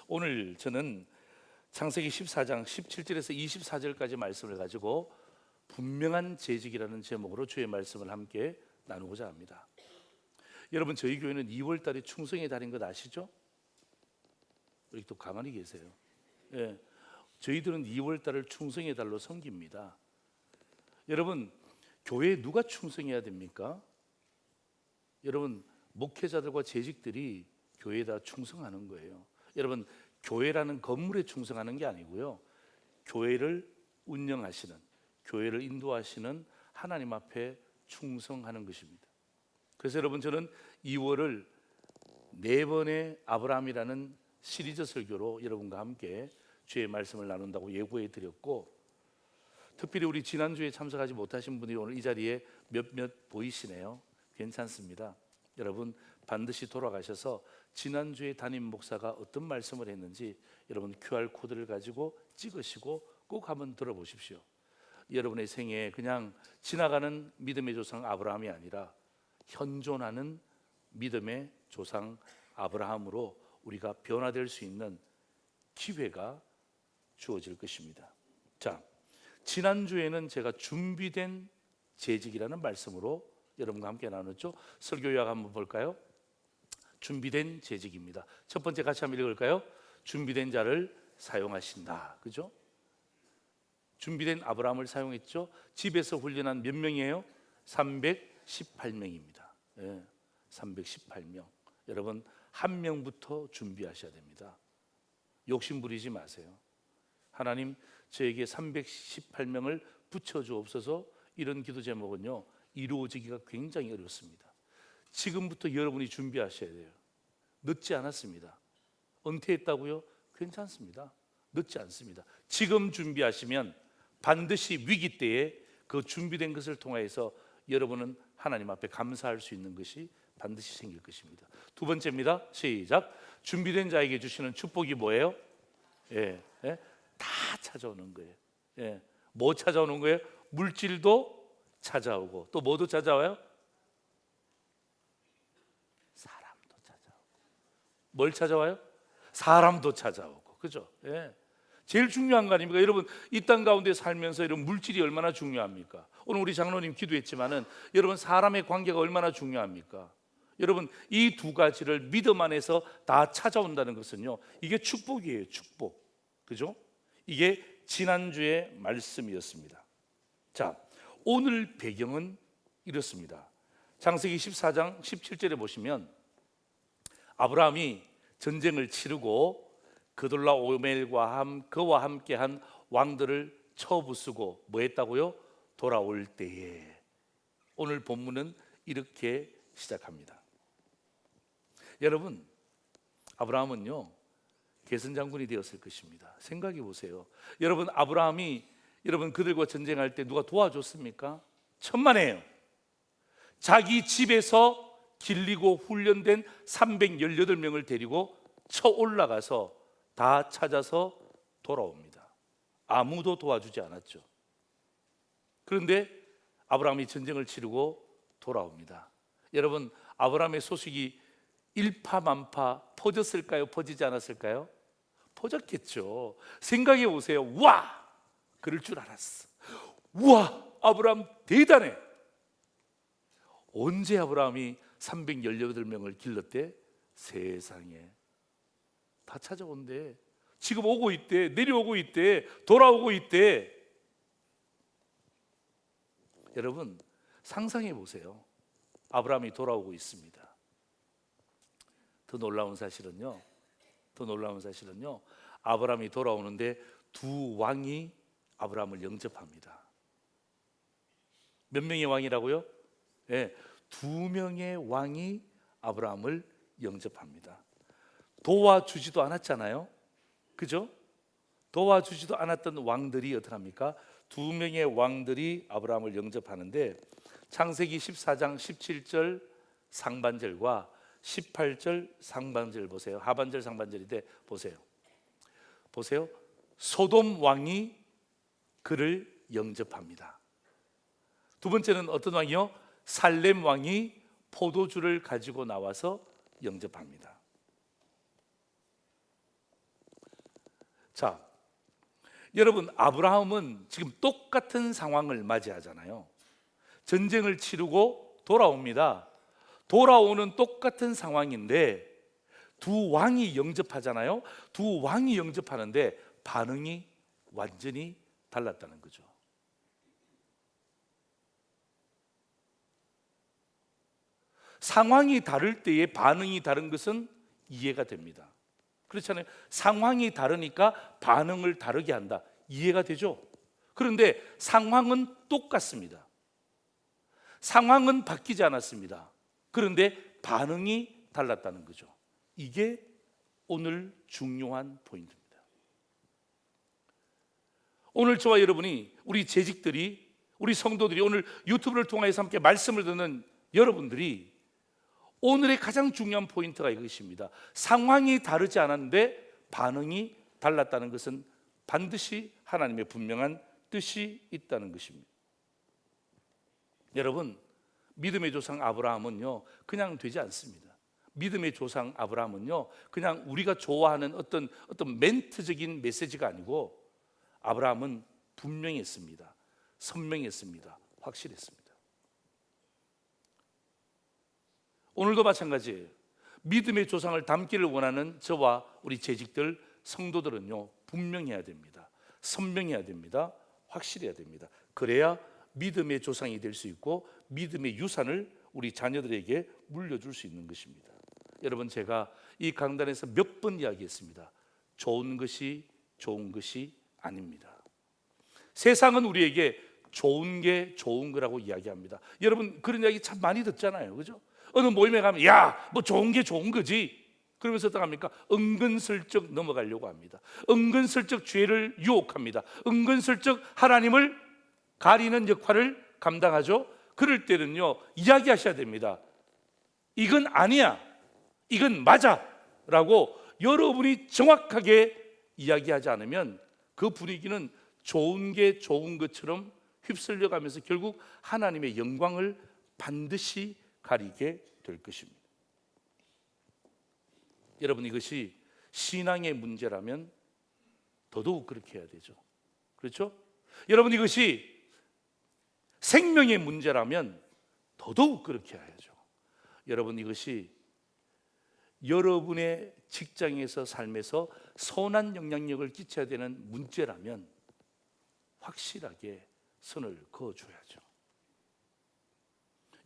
오늘 저는 창세기 14장 17절에서 24절까지 말씀을 가지고 분명한 재직이라는 제목으로 주의 말씀을 함께 나누고자 합니다. 여러분, 저희 교회는 2월 달이 충성의 달인 것 아시죠? 여기 또 가만히 계세요. 예, 저희들은 2월 달을 충성의 달로 섬깁니다. 여러분, 교회에 누가 충성해야 됩니까? 여러분, 목회자들과 재직들이 교회에다 충성하는 거예요. 여러분, 교회라는 건물에 충성하는 게 아니고요, 교회를 운영하시는, 교회를 인도하시는 하나님 앞에 충성하는 것입니다. 그래서 여러분, 저는 2월을 4번의 아브라함이라는 시리즈 설교로 여러분과 함께 주의 말씀을 나눈다고 예고해 드렸고, 특별히 우리 지난주에 참석하지 못하신 분이 오늘 이 자리에 몇몇 보이시네요. 괜찮습니다. 여러분, 반드시 돌아가셔서 지난주에 담임 목사가 어떤 말씀을 했는지 여러분 QR코드를 가지고 찍으시고 꼭 한번 들어보십시오. 여러분의 생애에 그냥 지나가는 믿음의 조상 아브라함이 아니라 현존하는 믿음의 조상 아브라함으로 우리가 변화될 수 있는 기회가 주어질 것입니다. 자, 지난주에는 제가 준비된 재직이라는 말씀으로 여러분과 함께 나눴죠. 설교 요약 한번 볼까요? 준비된 재직입니다. 첫 번째 같이 한번 읽을까요? 준비된 자를 사용하신다. 그죠? 준비된 아브라함을 사용했죠. 집에서 훈련한 몇 명이에요? 318명입니다. 예, 318명. 여러분, 한 명부터 준비하셔야 됩니다. 욕심 부리지 마세요. 하나님, 저에게 318명을 붙여주옵소서. 이런 기도 제목은요, 이루어지기가 굉장히 어렵습니다. 지금부터 여러분이 준비하셔야 돼요. 늦지 않았습니다. 은퇴했다고요? 괜찮습니다. 늦지 않습니다. 지금 준비하시면 반드시 위기 때에 그 준비된 것을 통해서 여러분은 하나님 앞에 감사할 수 있는 것이 반드시 생길 것입니다. 두 번째입니다. 시작. 준비된 자에게 주시는 축복이 뭐예요? 다 찾아오는 거예요. 뭐 찾아오는 거예요? 물질도 찾아오고, 또 뭐도 찾아와요? 사람도 찾아오고. 뭘 찾아와요? 사람도 찾아오고. 그죠? 제일 중요한 거 아닙니까? 여러분, 이 땅 가운데 살면서 이런 물질이 얼마나 중요합니까? 오늘 우리 장로님 기도했지만은 여러분, 사람의 관계가 얼마나 중요합니까? 여러분, 이 두 가지를 믿음 안에서 다 찾아온다는 것은요, 이게 축복이에요. 축복. 그죠? 이게 지난주의 말씀이었습니다. 자, 오늘 배경은 이렇습니다. 창세기 14장 17절에 보시면 아브라함이 전쟁을 치르고 그돌라오멜과 그와 함께한 왕들을 쳐부수고 뭐 했다고요? 돌아올 때에. 오늘 본문은 이렇게 시작합니다. 여러분, 아브라함은요, 계승장군이 되었을 것입니다. 생각해 보세요. 여러분, 아브라함이 여러분 그들과 전쟁할 때 누가 도와줬습니까? 천만에요. 자기 집에서 길리고 훈련된 318명을 데리고 쳐 올라가서 다 찾아서 돌아옵니다. 아무도 도와주지 않았죠. 그런데 아브라함이 전쟁을 치르고 돌아옵니다. 여러분, 아브라함의 소식이 일파만파 퍼졌을까요? 퍼지지 않았을까요? 퍼졌겠죠. 생각해 보세요. 와! 그럴 줄 알았어. 우와, 아브라함 대단해. 언제 아브라함이 318명을 길렀대? 세상에. 다 찾아온대. 지금 오고 있대. 내려오고 있대. 돌아오고 있대. 여러분, 상상해 보세요. 아브라함이 돌아오고 있습니다. 더 놀라운 사실은요, 아브라함이 돌아오는데 두 왕이 아브라함을 영접합니다. 몇 명의 왕이라고요? 2명의 왕이 아브라함을 영접합니다. 도와주지도 않았잖아요. 그죠? 도와주지도 않았던 왕들이 어떻게 합니까? 2명의 왕들이 아브라함을 영접하는데 창세기 14장 17절 상반절과 18절 상반절 보세요. 하반절 상반절인데 보세요. 소돔 왕이 그를 영접합니다. 두 번째는 어떤 왕이요? 살렘 왕이 포도주를 가지고 나와서 영접합니다. 자, 여러분, 아브라함은 지금 똑같은 상황을 맞이하잖아요. 전쟁을 치르고 돌아옵니다. 돌아오는 똑같은 상황인데 두 왕이 영접하잖아요. 두 왕이 영접하는데 반응이 완전히 달랐다는 거죠. 상황이 다를 때에 반응이 다른 것은 이해가 됩니다. 그렇잖아요. 상황이 다르니까 반응을 다르게 한다. 이해가 되죠? 그런데 상황은 똑같습니다. 상황은 바뀌지 않았습니다. 그런데 반응이 달랐다는 거죠. 이게 오늘 중요한 포인트입니다. 오늘 저와 여러분이, 우리 재직들이, 우리 성도들이, 오늘 유튜브를 통해서 함께 말씀을 듣는 여러분들이 오늘의 가장 중요한 포인트가 이것입니다. 상황이 다르지 않았는데 반응이 달랐다는 것은 반드시 하나님의 분명한 뜻이 있다는 것입니다. 여러분, 믿음의 조상 아브라함은요 그냥 되지 않습니다. 믿음의 조상 아브라함은요 그냥 우리가 좋아하는 어떤 멘트적인 메시지가 아니고 아브라함은 분명히 했습니다. 선명했습니다. 확실했습니다. 오늘도 마찬가지예요. 믿음의 조상을 담기를 원하는 저와 우리 재직들, 성도들은요 분명해야 됩니다. 선명해야 됩니다. 확실해야 됩니다. 그래야 믿음의 조상이 될 수 있고 믿음의 유산을 우리 자녀들에게 물려줄 수 있는 것입니다. 여러분, 제가 이 강단에서 몇 번 이야기했습니다. 좋은 것이 좋은 것이 아닙니다. 세상은 우리에게 좋은 게 좋은 거라고 이야기합니다. 여러분, 그런 이야기 참 많이 듣잖아요. 그죠? 어느 모임에 가면 야, 뭐 좋은 게 좋은 거지. 그러면서 어떻게 합니까? 은근슬쩍 넘어가려고 합니다. 은근슬쩍 죄를 유혹합니다. 은근슬쩍 하나님을 가리는 역할을 감당하죠. 그럴 때는요 이야기하셔야 됩니다. 이건 아니야, 이건 맞아 라고 여러분이 정확하게 이야기하지 않으면 그 분위기는 좋은 게 좋은 것처럼 휩쓸려 가면서 결국 하나님의 영광을 반드시 가리게 될 것입니다. 여러분, 이것이 신앙의 문제라면 더더욱 그렇게 해야 되죠. 그렇죠? 여러분, 이것이 생명의 문제라면 더더욱 그렇게 해야죠. 여러분, 이것이 여러분의 직장에서 삶에서 선한 영향력을 끼쳐야 되는 문제라면 확실하게 선을 그어줘야죠.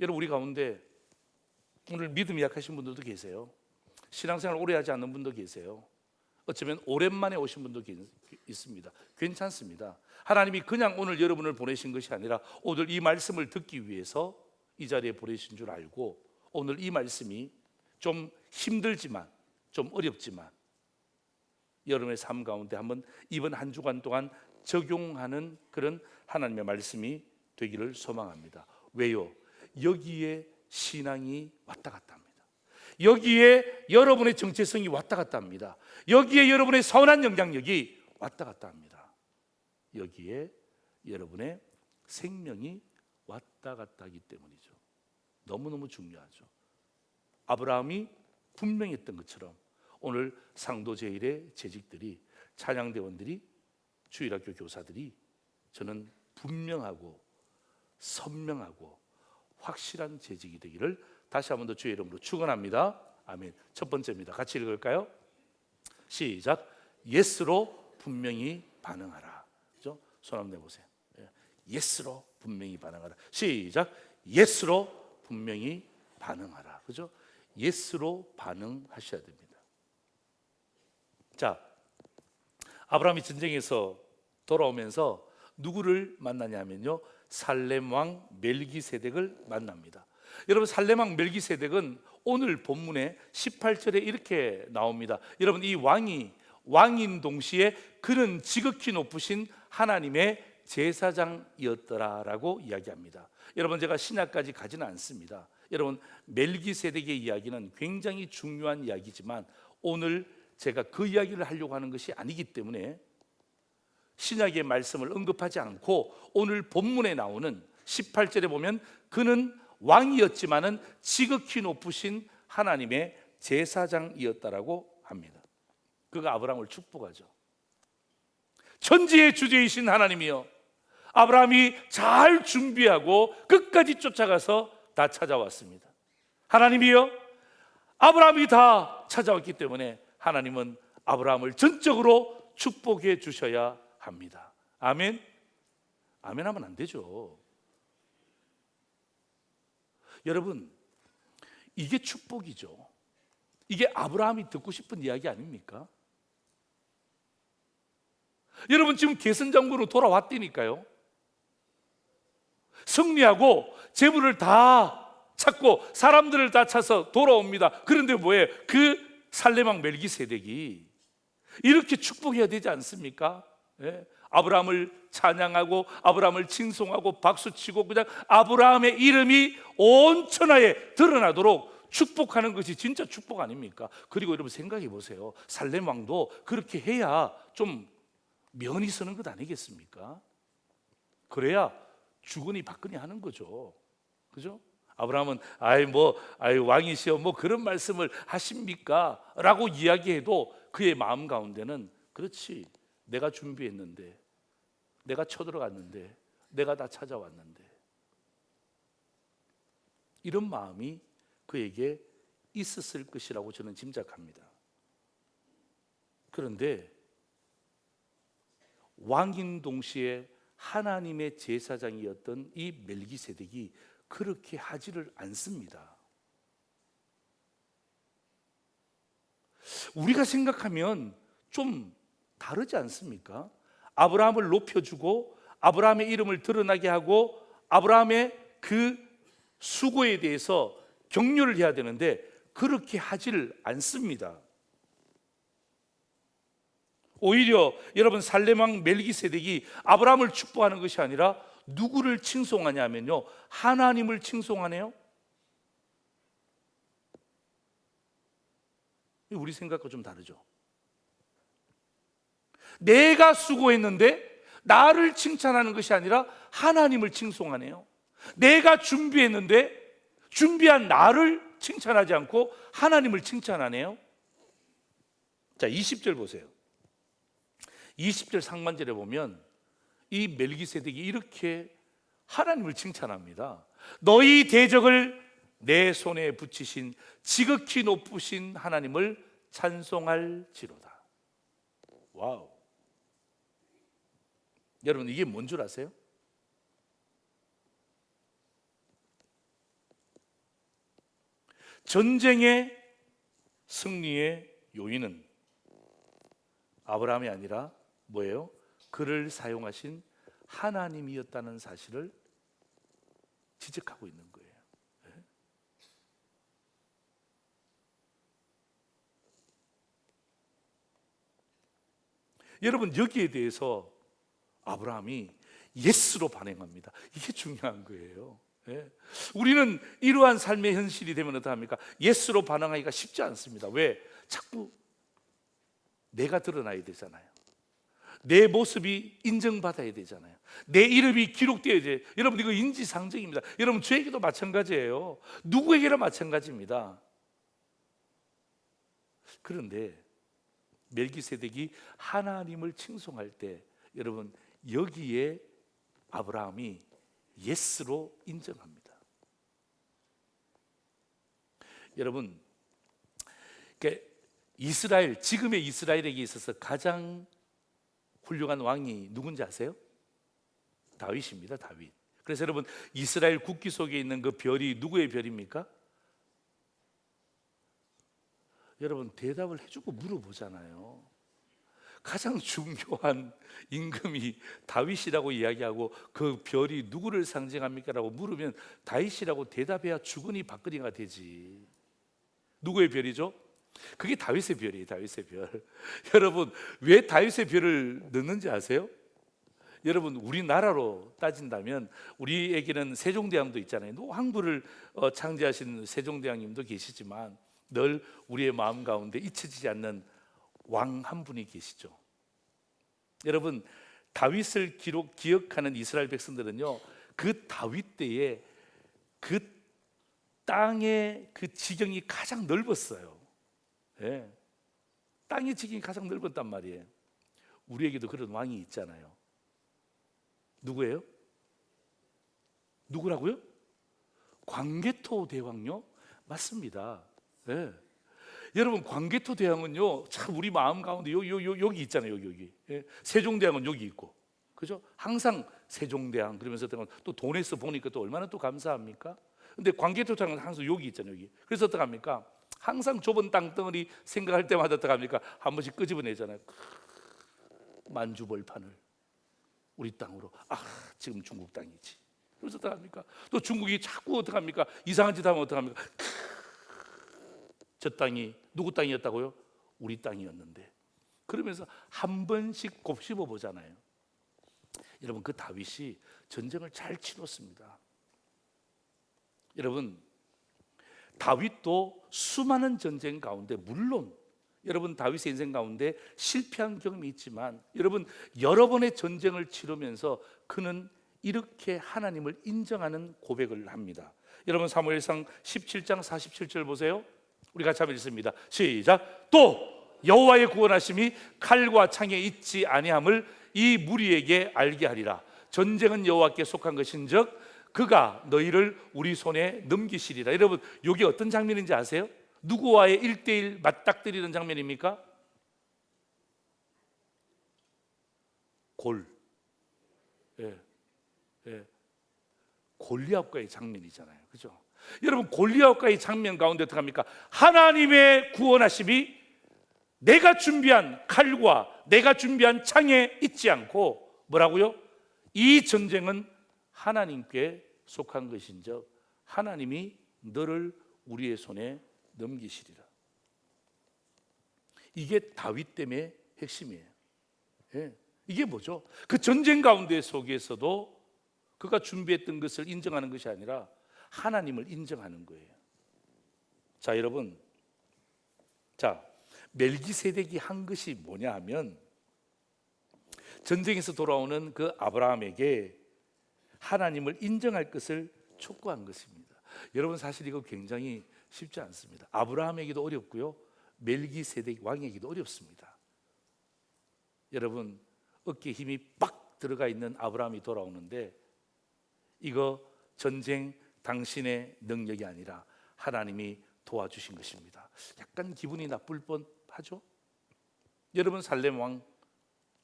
여러분, 우리 가운데 오늘 믿음이 약하신 분들도 계세요. 신앙생활 오래 하지 않는 분도 계세요. 어쩌면 오랜만에 오신 분도 있습니다. 괜찮습니다. 하나님이 그냥 오늘 여러분을 보내신 것이 아니라 오늘 이 말씀을 듣기 위해서 이 자리에 보내신 줄 알고 오늘 이 말씀이 좀 힘들지만 좀 어렵지만 여러분의 삶 가운데 한번 이번 한 주간 동안 적용하는 그런 하나님의 말씀이 되기를 소망합니다. 왜요? 여기에 신앙이 왔다 갔다 합니다. 여기에 여러분의 정체성이 왔다 갔다 합니다. 여기에 여러분의 선한 영향력이 왔다 갔다 합니다. 여기에 여러분의 생명이 왔다 갔다 하기 때문이죠. 너무너무 중요하죠. 아브라함이 분명했던 것처럼 오늘 상도제일의 재직들이, 찬양대원들이, 주일학교 교사들이 저는 분명하고 선명하고 확실한 재직이 되기를 다시 한 번 더 주의 이름으로 축원합니다. 아멘. 첫 번째입니다. 같이 읽을까요? 시작. 예스로 분명히 반응하라. 그죠? 손 한번 내보세요. 예스로 분명히 반응하라. 시작. 예스로 분명히 반응하라. 그죠? 예스로 반응하셔야 됩니다. 자, 아브라함이 전쟁에서 돌아오면서 누구를 만나냐면요, 살렘 왕 멜기세덱을 만납니다. 여러분, 살렘 왕 멜기세덱은 오늘 본문에 18절에 이렇게 나옵니다. 여러분, 이 왕이 왕인 동시에 그는 지극히 높으신 하나님의 제사장이었더라라고 이야기합니다. 여러분, 제가 신약까지 가지는 않습니다. 여러분, 멜기세덱의 이야기는 굉장히 중요한 이야기지만 오늘 제가 그 이야기를 하려고 하는 것이 아니기 때문에 신약의 말씀을 언급하지 않고 오늘 본문에 나오는 18절에 보면 그는 왕이었지만은 지극히 높으신 하나님의 제사장이었다라고 합니다. 그가 아브라함을 축복하죠. 천지의 주제이신 하나님이여, 아브라함이 잘 준비하고 끝까지 쫓아가서 다 찾아왔습니다. 하나님이여, 아브라함이 다 찾아왔기 때문에 하나님은 아브라함을 전적으로 축복해 주셔야 합니다. 아멘? 아멘 하면 안 되죠. 여러분, 이게 축복이죠. 이게 아브라함이 듣고 싶은 이야기 아닙니까? 여러분, 지금 계승장군으로 돌아왔다니까요. 승리하고 재물을 다 찾고 사람들을 다 찾아서 돌아옵니다. 그런데 뭐예요? 그 살레망 멜기세덱이 이렇게 축복해야 되지 않습니까? 예? 아브라함을 찬양하고 아브라함을 칭송하고 박수치고 그냥 아브라함의 이름이 온 천하에 드러나도록 축복하는 것이 진짜 축복 아닙니까? 그리고 여러분 생각해 보세요. 살렘왕도 그렇게 해야 좀 면이 서는 것 아니겠습니까? 그래야 주거니 받거니 하는 거죠. 그죠? 아브라함은 왕이시여 뭐 그런 말씀을 하십니까? 라고 이야기해도 그의 마음 가운데는 그렇지, 내가 준비했는데, 내가 쳐들어갔는데, 내가 다 찾아왔는데, 이런 마음이 그에게 있었을 것이라고 저는 짐작합니다. 그런데 왕인 동시에 하나님의 제사장이었던 이 멜기세덱이 그렇게 하지를 않습니다. 우리가 생각하면 좀 다르지 않습니까? 아브라함을 높여주고 아브라함의 이름을 드러나게 하고 아브라함의 그 수고에 대해서 격려를 해야 되는데 그렇게 하지를 않습니다. 오히려 여러분, 살레망 멜기세덱이 아브라함을 축복하는 것이 아니라 누구를 칭송하냐면요, 하나님을 칭송하네요. 우리 생각과 좀 다르죠. 내가 수고했는데 나를 칭찬하는 것이 아니라 하나님을 칭송하네요. 내가 준비했는데 준비한 나를 칭찬하지 않고 하나님을 칭찬하네요. 자, 20절 보세요. 20절 상반절에 보면 이 멜기세덱이 이렇게 하나님을 칭찬합니다. 너희 대적을 내 손에 붙이신 지극히 높으신 하나님을 찬송할지로다. 와우. 여러분, 이게 뭔 줄 아세요? 전쟁의 승리의 요인은 아브라함이 아니라 뭐예요? 그를 사용하신 하나님이었다는 사실을 지적하고 있는 거예요. 네? 여러분, 여기에 대해서 아브라함이 예스로 반응합니다. 이게 중요한 거예요. 네? 우리는 이러한 삶의 현실이 되면 어떡합니까? 예스로 반응하기가 쉽지 않습니다. 왜? 자꾸 내가 드러나야 되잖아요. 내 모습이 인정받아야 되잖아요. 내 이름이 기록되어야 돼요. 여러분, 이거 인지상정입니다. 여러분, 저에게도 마찬가지예요. 누구에게나 마찬가지입니다. 그런데 멜기세덱이 하나님을 칭송할 때 여러분, 여기에 아브라함이 예스로 인정합니다. 여러분, 이스라엘, 지금의 이스라엘에게 있어서 가장 훌륭한 왕이 누군지 아세요? 다윗입니다. 다윗. 그래서 여러분, 이스라엘 국기 속에 있는 그 별이 누구의 별입니까? 여러분, 대답을 해주고 물어보잖아요. 가장 중요한 임금이 다윗이라고 이야기하고 그 별이 누구를 상징합니까? 라고 물으면 다윗이라고 대답해야 주거니 받거니가 되지. 누구의 별이죠? 그게 다윗의 별이에요. 다윗의 별. 여러분, 왜 다윗의 별을 넣는지 아세요? 여러분, 우리나라로 따진다면 우리에게는 세종대왕도 있잖아요. 황부를 창제하신 세종대왕님도 계시지만 늘 우리의 마음 가운데 잊혀지지 않는 왕 한 분이 계시죠. 여러분, 다윗을 기억하는 이스라엘 백성들은요, 그 다윗 때에 그 땅의 그 지경이 가장 넓었어요. 예. 땅의 지경이 가장 넓었단 말이에요. 우리에게도 그런 왕이 있잖아요. 누구예요? 누구라고요? 광개토 대왕요? 맞습니다. 네. 여러분, 광개토 대왕은요, 참 우리 마음 가운데 여기 있잖아요. 여기. 예. 세종대왕은 여기 있고, 그죠? 항상 세종대왕 그러면서 또 돈에서 보니까 또 얼마나 또 감사합니까? 근데 광개토 대왕은 항상 여기 있잖아요. 여기. 그래서 어떡합니까? 항상 좁은 땅덩어리 생각할 때마다 어떡합니까? 한 번씩 끄집어내잖아요. 만주벌판을 우리 땅으로. 지금 중국 땅이지. 그래서 어떡합니까? 또 중국이 자꾸 어떡합니까? 이상한 짓 하면 어떡합니까? 저 땅이 누구 땅이었다고요? 우리 땅이었는데. 그러면서 한 번씩 곱씹어 보잖아요. 여러분, 그 다윗이 전쟁을 잘 치렀습니다. 여러분, 다윗도 수많은 전쟁 가운데, 물론 여러분 다윗의 인생 가운데 실패한 경험이 있지만, 여러분 여러 번의 전쟁을 치르면서 그는 이렇게 하나님을 인정하는 고백을 합니다. 여러분, 사무엘상 17장 47절 보세요. 우리 같이 한번 읽습니다. 시작. 또 여호와의 구원하심이 칼과 창에 있지 아니함을 이 무리에게 알게 하리라. 전쟁은 여호와께 속한 것인즉 그가 너희를 우리 손에 넘기시리라. 여러분, 이게 어떤 장면인지 아세요? 누구와의 1대1 맞닥뜨리는 장면입니까? 골리앗과의 장면이잖아요. 그죠? 여러분, 골리앗과의 장면 가운데 어떡합니까? 하나님의 구원하심이 내가 준비한 칼과 내가 준비한 창에 있지 않고 뭐라고요? 이 전쟁은 하나님께 속한 것인즉 하나님이 너를 우리의 손에 넘기시리라. 이게 다윗 때문에 핵심이에요. 이게 뭐죠? 그 전쟁 가운데 속에서도 그가 준비했던 것을 인정하는 것이 아니라 하나님을 인정하는 거예요. 자, 여러분, 멜기세덱이 한 것이 뭐냐 하면 전쟁에서 돌아오는 그 아브라함에게 하나님을 인정할 것을 촉구한 것입니다. 여러분, 사실 이거 굉장히 쉽지 않습니다. 아브라함에게도 어렵고요, 멜기세덱 왕에게도 어렵습니다. 여러분, 어깨에 힘이 빡 들어가 있는 아브라함이 돌아오는데, 이거 전쟁 당신의 능력이 아니라 하나님이 도와주신 것입니다. 약간 기분이 나쁠 뻔하죠. 여러분, 살렘 왕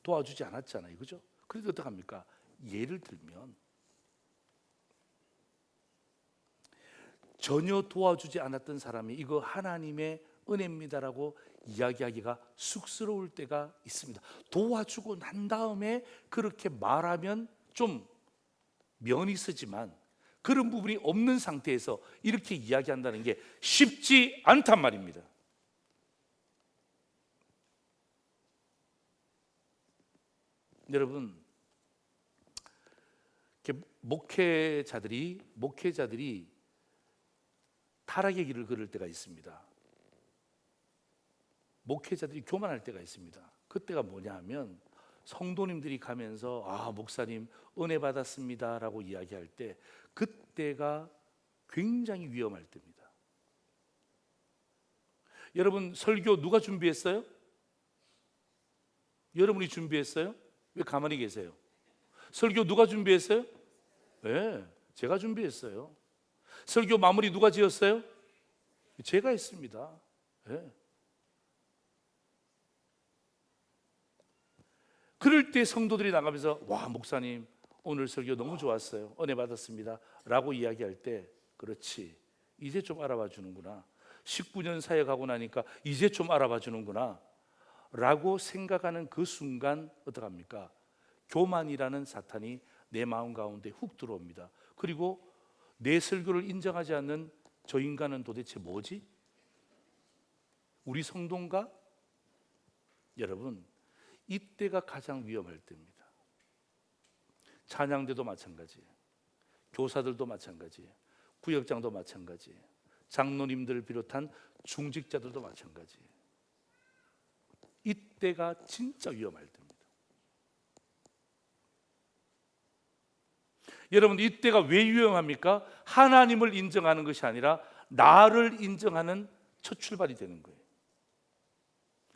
도와주지 않았잖아요, 그죠? 그래도 어떡합니까? 예를 들면 전혀 도와주지 않았던 사람이 이거 하나님의 은혜입니다라고 이야기하기가 쑥스러울 때가 있습니다. 도와주고 난 다음에 그렇게 말하면 좀 면이 쓰지만 그런 부분이 없는 상태에서 이렇게 이야기한다는 게 쉽지 않단 말입니다. 여러분, 목회자들이 타락의 길을 걸을 때가 있습니다. 목회자들이 교만할 때가 있습니다. 그때가 뭐냐 하면 성도님들이 가면서 목사님 은혜 받았습니다 라고 이야기할 때, 그때가 굉장히 위험할 때입니다. 여러분, 설교 누가 준비했어요? 여러분이 준비했어요? 왜 가만히 계세요? 설교 누가 준비했어요? 네, 제가 준비했어요. 설교 마무리 누가 지었어요? 제가 했습니다. 네. 그럴 때 성도들이 나가면서 목사님 오늘 설교 너무 좋았어요, 은혜 받았습니다 라고 이야기할 때, 그렇지, 이제 좀 알아봐 주는구나, 19년 사역하고 나니까 이제 좀 알아봐 주는구나 라고 생각하는 그 순간 어떡합니까? 교만이라는 사탄이 내 마음 가운데 훅 들어옵니다. 그리고 내 설교를 인정하지 않는 저 인간은 도대체 뭐지? 우리 성도인가? 여러분, 이때가 가장 위험할 때입니다. 찬양대도 마찬가지예요. 교사들도 마찬가지예요. 구역장도 마찬가지예요. 장로님들을 비롯한 중직자들도 마찬가지예요. 이때가 진짜 위험할 때입니다. 여러분, 이때가 왜 위험합니까? 하나님을 인정하는 것이 아니라 나를 인정하는 첫 출발이 되는 거예요.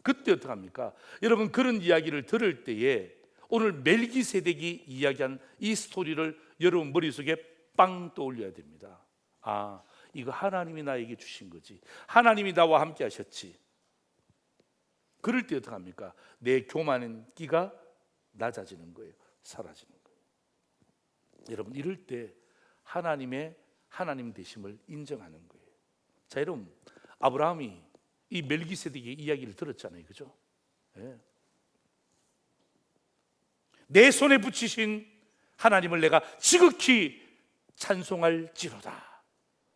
그때 어떻게 합니까? 여러분, 그런 이야기를 들을 때에 오늘 멜기세덱이 이야기한 이 스토리를 여러분 머릿속에 빵 떠올려야 됩니다. 아, 이거 하나님이 나에게 주신 거지. 하나님이 나와 함께 하셨지. 그럴 때 어떻게 합니까? 내 교만한 끼가 낮아지는 거예요. 사라지는 거예요. 여러분, 이럴 때 하나님의 하나님 되심을 인정하는 거예요. 자, 여러분, 아브라함이 이 멜기세덱의 이야기를 들었잖아요, 그죠? 네. 내 손에 붙이신 하나님을 내가 지극히 찬송할지로다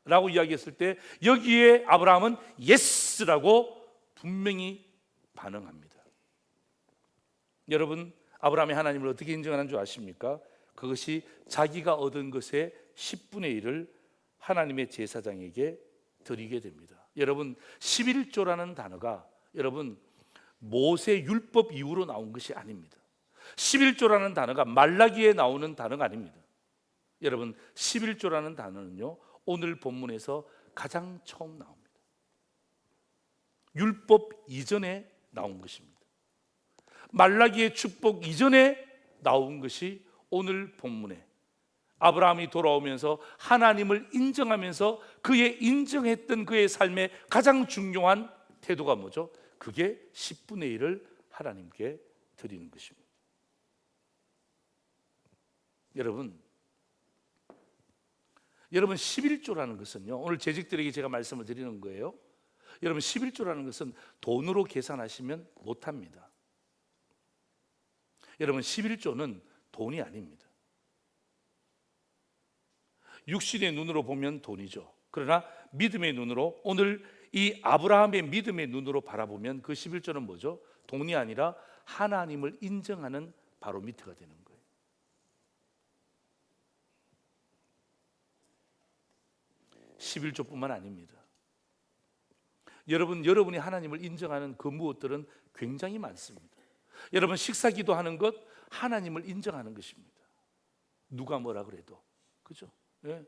라고 이야기했을 때 여기에 아브라함은 예스라고 분명히 반응합니다. 여러분, 아브라함이 하나님을 어떻게 인정하는 줄 아십니까? 그것이 자기가 얻은 것의 10분의 1을 하나님의 제사장에게 드리게 됩니다. 여러분, 11조라는 단어가 여러분 모세 율법 이후로 나온 것이 아닙니다. 11조라는 단어가 말라기에 나오는 단어가 아닙니다. 여러분, 11조라는 단어는요, 오늘 본문에서 가장 처음 나옵니다. 율법 이전에 나온 것입니다. 말라기의 축복 이전에 나온 것이 오늘 본문에 아브라함이 돌아오면서 하나님을 인정하면서 그의 인정했던 그의 삶의 가장 중요한 태도가 뭐죠? 그게 10분의 1을 하나님께 드리는 것입니다. 여러분 11조라는 것은요, 오늘 재직들에게 제가 말씀을 드리는 거예요. 여러분, 11조라는 것은 돈으로 계산하시면 못합니다. 여러분, 11조는 돈이 아닙니다. 육신의 눈으로 보면 돈이죠. 그러나 믿음의 눈으로, 오늘 이 아브라함의 믿음의 눈으로 바라보면 그 11조는 뭐죠? 돈이 아니라 하나님을 인정하는 바로미터가 되는 거예요. 11조뿐만 아닙니다. 여러분이 하나님을 인정하는 그 무엇들은 굉장히 많습니다. 여러분, 식사 기도하는 것 하나님을 인정하는 것입니다. 누가 뭐라 그래도, 그죠? 예.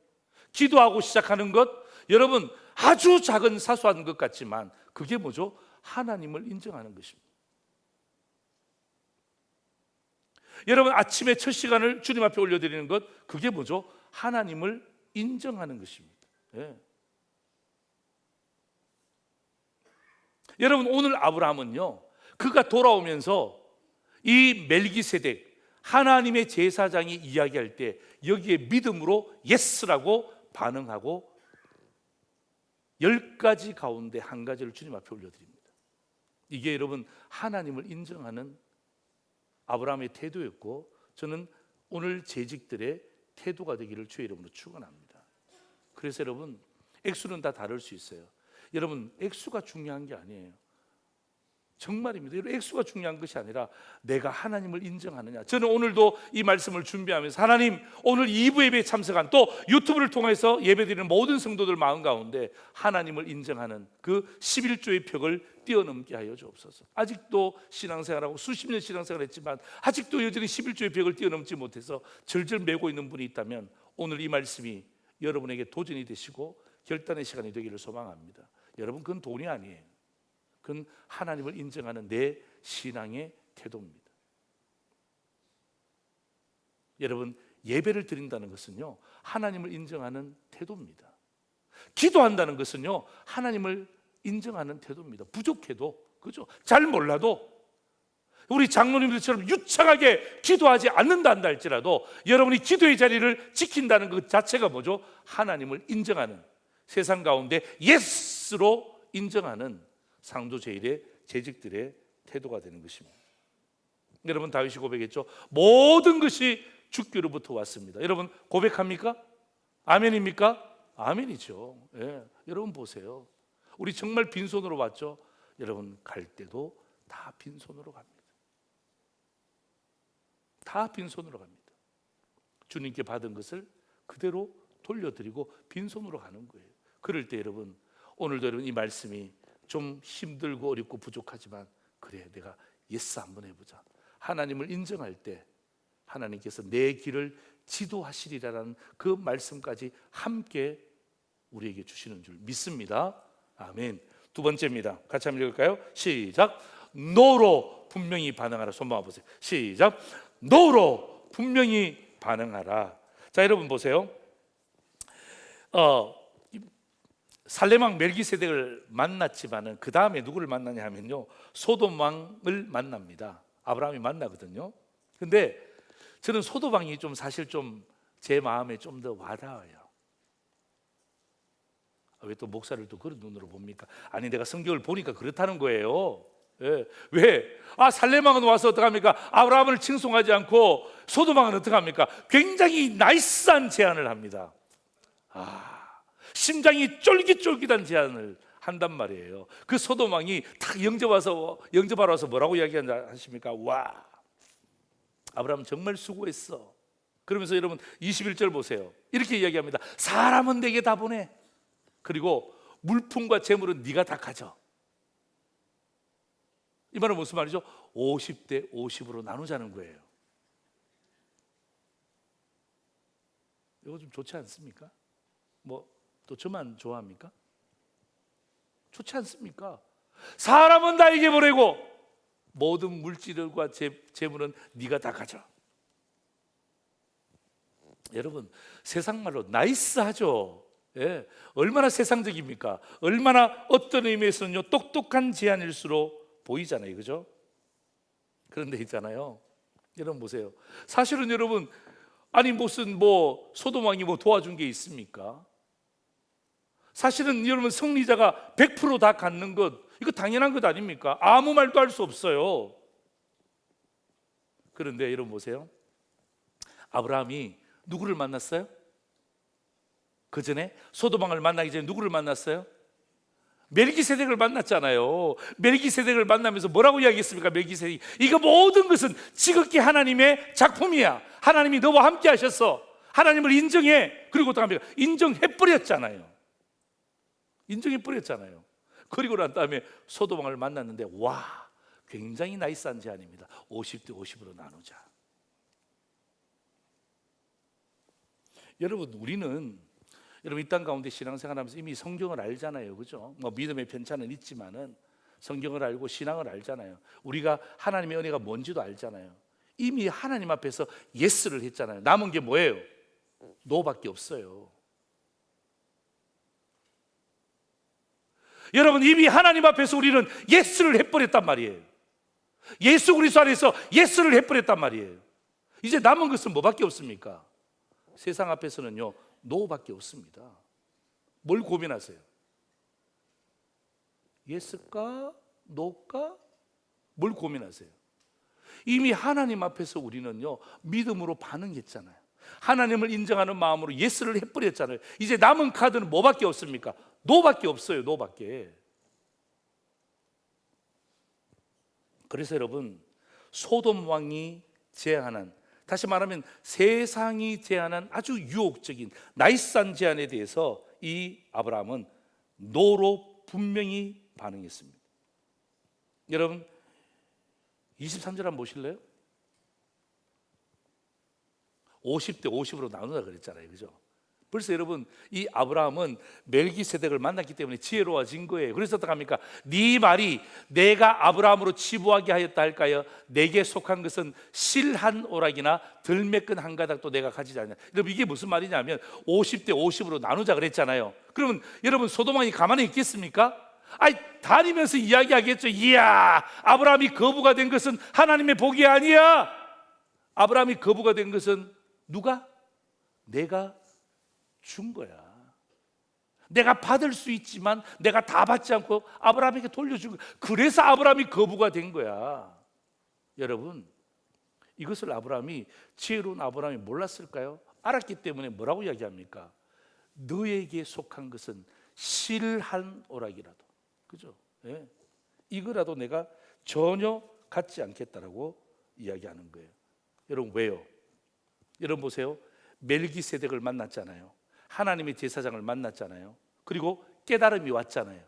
기도하고 시작하는 것, 여러분 아주 작은 사소한 것 같지만 그게 뭐죠? 하나님을 인정하는 것입니다. 여러분, 아침에 첫 시간을 주님 앞에 올려드리는 것, 그게 뭐죠? 하나님을 인정하는 것입니다. 예. 여러분, 오늘 아브라함은요, 그가 돌아오면서 이 멜기세덱 하나님의 제사장이 이야기할 때 여기에 믿음으로 예스라고 반응하고 10가지 가운데 한 가지를 주님 앞에 올려드립니다. 이게 여러분 하나님을 인정하는 아브라함의 태도였고, 저는 오늘 재직들의 태도가 되기를 주의 이름으로 축원합니다. 그래서 여러분, 액수는 다 다를 수 있어요. 여러분, 액수가 중요한 게 아니에요. 정말입니다. 여러분, 액수가 중요한 것이 아니라 내가 하나님을 인정하느냐. 저는 오늘도 이 말씀을 준비하면서 하나님, 오늘 2부 예배에 참석한 또 유튜브를 통해서 예배드리는 모든 성도들 마음 가운데 하나님을 인정하는 그 11조의 벽을 뛰어넘게 하여 주옵소서. 아직도 신앙생활하고 수십 년 신앙생활을 했지만 아직도 여전히 11조의 벽을 뛰어넘지 못해서 절절 매고 있는 분이 있다면 오늘 이 말씀이 여러분에게 도전이 되시고 결단의 시간이 되기를 소망합니다. 여러분, 그건 돈이 아니에요. 그건 하나님을 인정하는 내 신앙의 태도입니다. 여러분, 예배를 드린다는 것은요, 하나님을 인정하는 태도입니다. 기도한다는 것은요, 하나님을 인정하는 태도입니다. 부족해도, 그죠? 잘 몰라도, 우리 장로님들처럼 유창하게 기도하지 않는다 한다 할지라도 여러분이 기도의 자리를 지킨다는 것 자체가 뭐죠? 하나님을 인정하는, 세상 가운데 예스로 인정하는 상도제일의 재직들의 태도가 되는 것입니다. 여러분, 다윗이 고백했죠. 모든 것이 주께로부터 왔습니다. 여러분, 고백합니까? 아멘입니까? 아멘이죠. 예. 여러분 보세요. 우리 정말 빈손으로 왔죠. 여러분, 갈 때도 다 빈손으로 갑니다. 다 빈손으로 갑니다. 주님께 받은 것을 그대로 돌려드리고 빈손으로 가는 거예요. 그럴 때 여러분, 오늘도 여러분 이 말씀이 좀 힘들고 어렵고 부족하지만, 그래, 내가 예스 한번 해보자. 하나님을 인정할 때 하나님께서 내 길을 지도하시리라는 그 말씀까지 함께 우리에게 주시는 줄 믿습니다. 아멘. 두 번째입니다. 같이 한번 읽을까요? 시작. 노로 분명히 반응하라. 손 모아보세요. 시작. 노로 분명히 반응하라. 자, 여러분 보세요. 살렘왕 멜기세덱을 만났지만은 그 다음에 누구를 만나냐 하면요, 소돔 왕을 만납니다. 아브라함이 만나거든요. 근데 저는 소돔 왕이 좀 사실 좀 제 마음에 좀 더 와닿아요. 왜 또 목사를 또 그런 눈으로 봅니까? 아니, 내가 성경을 보니까 그렇다는 거예요. 예. 왜? 살렘 왕은 와서 어떡합니까? 아브라함을 칭송하지 않고 소돔 왕은 어떡합니까? 굉장히 나이스한 제안을 합니다. 심장이 쫄깃쫄깃한 제안을 한단 말이에요. 그 소돔 왕이 딱 영접하러 와서 뭐라고 이야기하십니까? 와, 아브라함 정말 수고했어. 그러면서 여러분 21절 보세요. 이렇게 이야기합니다. 사람은 내게 다 보내. 그리고 물품과 재물은 네가 다 가져. 이 말은 무슨 말이죠? 50대 50으로 나누자는 거예요. 이거 좀 좋지 않습니까? 또 저만 좋아합니까? 좋지 않습니까? 사람은 나에게 보내고 모든 물질과 재물은 네가 다 가져. 여러분, 세상 말로 나이스하죠. 예, 얼마나 세상적입니까? 얼마나 어떤 의미에서는요, 똑똑한 제안일수록 보이잖아요, 그죠? 그런데 있잖아요, 여러분 보세요. 사실은 여러분, 아니 무슨 소돔 왕이 도와준 게 있습니까? 사실은 여러분, 승리자가 100% 다 갖는 것, 이거 당연한 것 아닙니까? 아무 말도 할 수 없어요. 그런데 여러분 보세요. 아브라함이 누구를 만났어요? 그 전에 소돔 왕을 만나기 전에 누구를 만났어요? 멜기세덱을 만났잖아요. 멜기세덱을 만나면서 뭐라고 이야기했습니까? 멜기세덱이 이거 모든 것은 지극히 하나님의 작품이야. 하나님이 너와 함께 하셨어. 하나님을 인정해. 그리고 어떡합니까? 인정해버렸잖아요. 인정해버렸잖아요. 그리고 난 다음에 소돔 왕을 만났는데, 와, 굉장히 나이스한 제안입니다. 50대 50으로 나누자. 여러분, 우리는 이 땅 가운데 신앙생활하면서 이미 성경을 알잖아요, 그죠? 믿음의 편차는 있지만은 성경을 알고 신앙을 알잖아요. 우리가 하나님의 은혜가 뭔지도 알잖아요. 이미 하나님 앞에서 예스를 했잖아요. 남은 게 뭐예요? 노밖에 없어요. 여러분, 이미 하나님 앞에서 우리는 예스를 해버렸단 말이에요. 예수 그리스도 안에서 예스를 해버렸단 말이에요. 이제 남은 것은 뭐밖에 없습니까? 세상 앞에서는요, 노밖에 없습니다. 뭘 고민하세요? 예스까? 노까? 뭘 고민하세요? 이미 하나님 앞에서 우리는요, 믿음으로 반응했잖아요. 하나님을 인정하는 마음으로 예스를 해버렸잖아요. 이제 남은 카드는 뭐밖에 없습니까? 노밖에 없어요. 노밖에. 그래서 여러분, 소돔 왕이 제안한, 다시 말하면 세상이 제안한 아주 유혹적인 나이스한 제안에 대해서 이 아브라함은 노로 분명히 반응했습니다. 여러분 23절 한번 보실래요? 50대 50으로 나누다 그랬잖아요, 그죠? 벌써 여러분, 이 아브라함은 멜기세덱을 만났기 때문에 지혜로워진 거예요. 그래서 어떡합니까? 네 말이 내가 아브라함으로 치부하게 하였다 할까요? 내게 속한 것은 실 한 오락이나 들매끈 한 가닥도 내가 가지지 않냐. 여러분, 이게 무슨 말이냐면 50대 50으로 나누자 그랬잖아요. 그러면 여러분, 소돔 왕이 가만히 있겠습니까? 다니면서 이야기하겠죠. 이야, 아브라함이 거부가 된 것은 하나님의 복이 아니야. 아브라함이 거부가 된 것은 누가? 내가 준 거야. 내가 받을 수 있지만 내가 다 받지 않고 아브라함에게 돌려준 거야. 그래서 아브라함이 거부가 된 거야. 여러분, 이것을 지혜로운 아브라함이 몰랐을까요? 알았기 때문에 뭐라고 이야기합니까? 너에게 속한 것은 실 한 오락이라도, 그죠? 예. 이거라도 내가 전혀 갖지 않겠다라고 이야기하는 거예요. 여러분, 왜요? 여러분 보세요. 멜기세덱을 만났잖아요. 하나님의 제사장을 만났잖아요. 그리고 깨달음이 왔잖아요.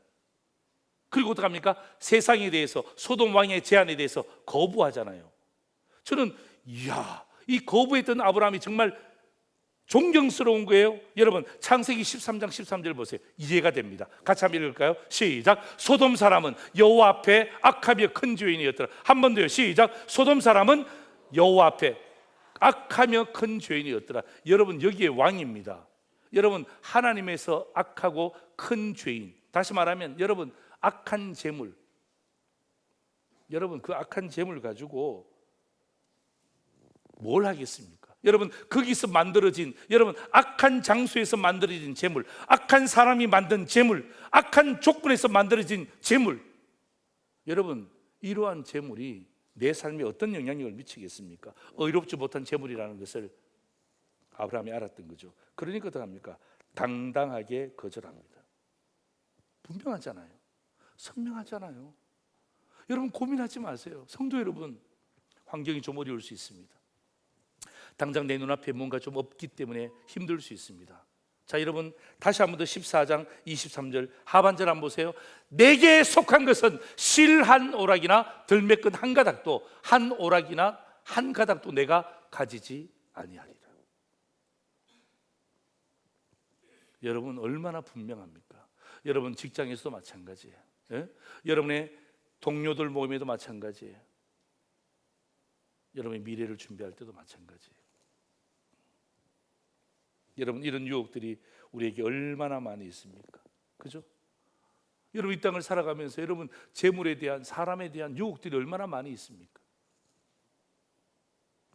그리고 어떡합니까? 세상에 대해서, 소돔 왕의 제안에 대해서 거부하잖아요. 저는 이 거부했던 아브라함이 정말 존경스러운 거예요. 여러분 창세기 13장 13절 보세요. 이해가 됩니다. 같이 한번 읽을까요? 시작. 소돔 사람은 여호와 앞에 악하며 큰 죄인이었더라. 한 번 더요. 시작. 소돔 사람은 여호와 앞에 악하며 큰 죄인이었더라. 여러분 여기에 왕입니다. 여러분 하나님에서 악하고 큰 죄인, 다시 말하면 여러분 악한 재물, 여러분 그 악한 재물 가지고 뭘 하겠습니까? 여러분 거기서 만들어진, 여러분 악한 장소에서 만들어진 재물, 악한 사람이 만든 재물, 악한 조건에서 만들어진 재물, 여러분 이러한 재물이 내 삶에 어떤 영향력을 미치겠습니까? 의롭지 못한 재물이라는 것을 아브라함이 알았던 거죠. 그러니까 어떡합니까? 당당하게 거절합니다. 분명하잖아요. 선명하잖아요. 여러분 고민하지 마세요. 성도 여러분, 환경이 좀 어려울 수 있습니다. 당장 내 눈앞에 뭔가 좀 없기 때문에 힘들 수 있습니다. 자, 여러분 다시 한 번 더 14장 23절 하반절 한번 보세요. 내게 속한 것은 실 한 오락이나 들매끈 한 가닥도, 한 오락이나 한 가닥도 내가 가지지 아니하리라. 여러분 얼마나 분명합니까? 여러분 직장에서도 마찬가지예요. 예? 여러분의 동료들 모임에도 마찬가지예요. 여러분의 미래를 준비할 때도 마찬가지예요. 여러분 이런 유혹들이 우리에게 얼마나 많이 있습니까? 그죠? 여러분 이 땅을 살아가면서 여러분 재물에 대한, 사람에 대한 유혹들이 얼마나 많이 있습니까?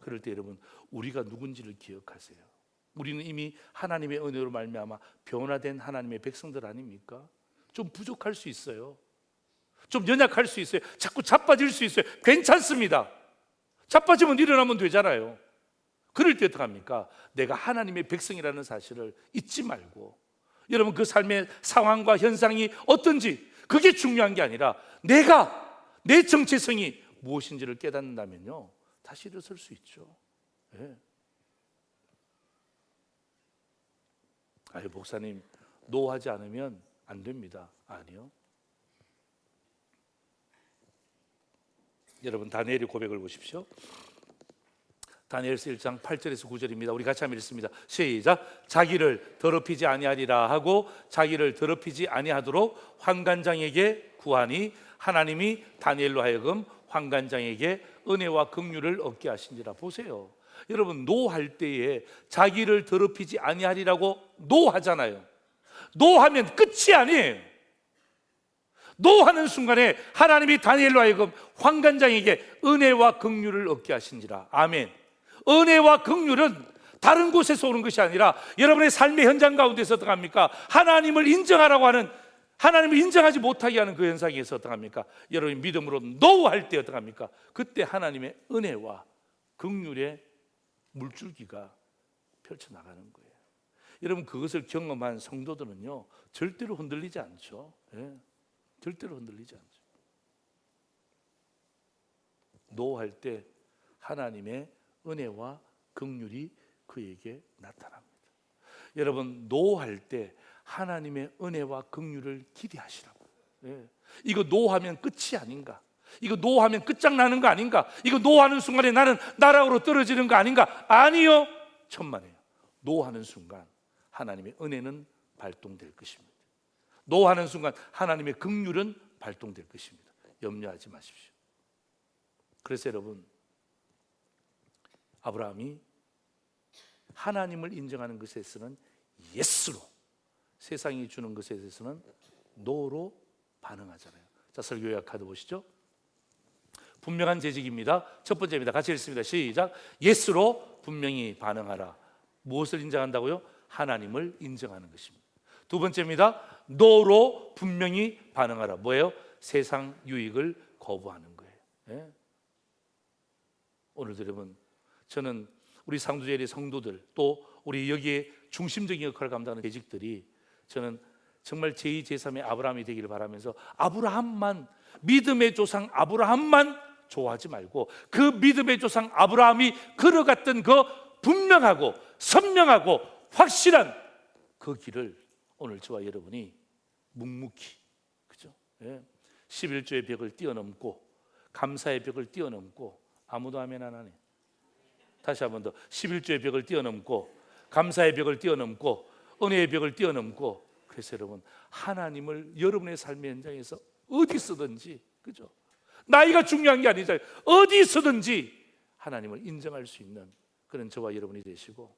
그럴 때 여러분 우리가 누군지를 기억하세요. 우리는 이미 하나님의 은혜로 말미암아 변화된 하나님의 백성들 아닙니까? 좀 부족할 수 있어요. 좀 연약할 수 있어요. 자꾸 자빠질 수 있어요. 괜찮습니다. 자빠지면 일어나면 되잖아요. 그럴 때 어떡합니까? 내가 하나님의 백성이라는 사실을 잊지 말고, 여러분 그 삶의 상황과 현상이 어떤지 그게 중요한 게 아니라 내가, 내 정체성이 무엇인지를 깨닫는다면요 다시 일어설 수 있죠. 네. 아유 목사님 노하지 않으면 안 됩니다. 아니요. 여러분 다니엘의 고백을 보십시오. 다니엘서 1장 8절에서 9절입니다. 우리 같이 한번 읽습니다. 시작. 자기를 더럽히지 아니하리라 하고 자기를 더럽히지 아니하도록 환관장에게 구하니 하나님이 다니엘로 하여금 환관장에게 은혜와 긍휼을 얻게 하신지라. 보세요. 여러분 노할 때에 자기를 더럽히지 아니하리라고 노하잖아요. 노하면 끝이 아니에요. 노하는 순간에 하나님이 다니엘로 하여금 환관장에게 은혜와 긍휼을 얻게 하신지라. 아멘. 은혜와 긍휼은 다른 곳에서 오는 것이 아니라 여러분의 삶의 현장 가운데서 어떡합니까? 하나님을 인정하라고 하는, 하나님을 인정하지 못하게 하는 그 현상에서 어떡합니까? 여러분이 믿음으로 노할 때 어떡합니까? 그때 하나님의 은혜와 긍휼의 물줄기가 펼쳐나가는 거예요. 여러분 그것을 경험한 성도들은요 절대로 흔들리지 않죠. 예, 절대로 흔들리지 않죠. 노할 때 하나님의 은혜와 긍휼이 그에게 나타납니다. 여러분 노할 때 하나님의 은혜와 긍휼을 기대하시라고. 예. 이거 노하면 끝이 아닌가? 이거 노하면 끝장나는 거 아닌가? 이거 노하는 순간에 나는 나락으로 떨어지는 거 아닌가? 아니요, 천만에요. 노하는 순간 하나님의 은혜는 발동될 것입니다. 노하는 순간 하나님의 긍휼은 발동될 것입니다. 염려하지 마십시오. 그래서 여러분 아브라함이 하나님을 인정하는 것에서는 예스로, 세상이 주는 것에 대해서는 노로 반응하잖아요. 자, 설교 요약 카드 보시죠. 분명한 재직입니다. 첫 번째입니다. 같이 읽습니다. 시작. 예스로 분명히 반응하라. 무엇을 인정한다고요? 하나님을 인정하는 것입니다. 두 번째입니다. 노로 분명히 반응하라. 뭐예요? 세상 유익을 거부하는 거예요. 예? 오늘도 여러분 저는 우리 상두제리 성도들 또 우리 여기에 중심적인 역할을 감당하는 재직들이 저는 정말 제2, 제3의 아브라함이 되기를 바라면서 아브라함만, 믿음의 조상 아브라함만 좋아하지 말고 그 믿음의 조상 아브라함이 걸어갔던 그 분명하고 선명하고 확실한 그 길을 오늘 저와 여러분이 묵묵히, 그죠? 예. 11조의 벽을 뛰어넘고 감사의 벽을 뛰어넘고, 아무도 아멘 안 하네. 다시 한 번 더. 11조의 벽을 뛰어넘고 감사의 벽을 뛰어넘고 은혜의 벽을 뛰어넘고, 그래서 여러분, 하나님을 여러분의 삶의 현장에서 어디 쓰든지, 그죠? 나이가 중요한 게 아니잖아요. 어디 쓰든지 하나님을 인정할 수 있는 그런 저와 여러분이 되시고,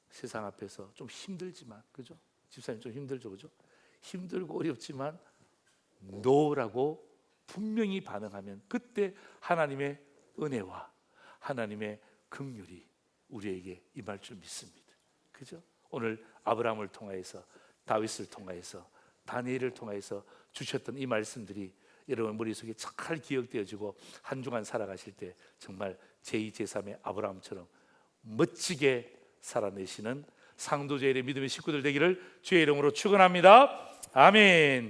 세상 앞에서 좀 힘들지만, 그죠? 집사님 좀 힘들죠, 그죠? 힘들고 어렵지만 노라고 분명히 반응하면 그때 하나님의 은혜와 하나님의 긍휼이 우리에게 임할 줄 믿습니다. 그죠? 오늘 아브라함을 통하여서, 다윗을 통하여서, 다니엘을 통하여서 주셨던 이 말씀들이 여러분 머릿속에 잘 기억되어지고 한 주간 살아가실 때 정말 제2, 제3의 아브라함처럼 멋지게 살아내시는 상도제일의 믿음의 식구들 되기를 주의 이름으로 축원합니다. 아멘.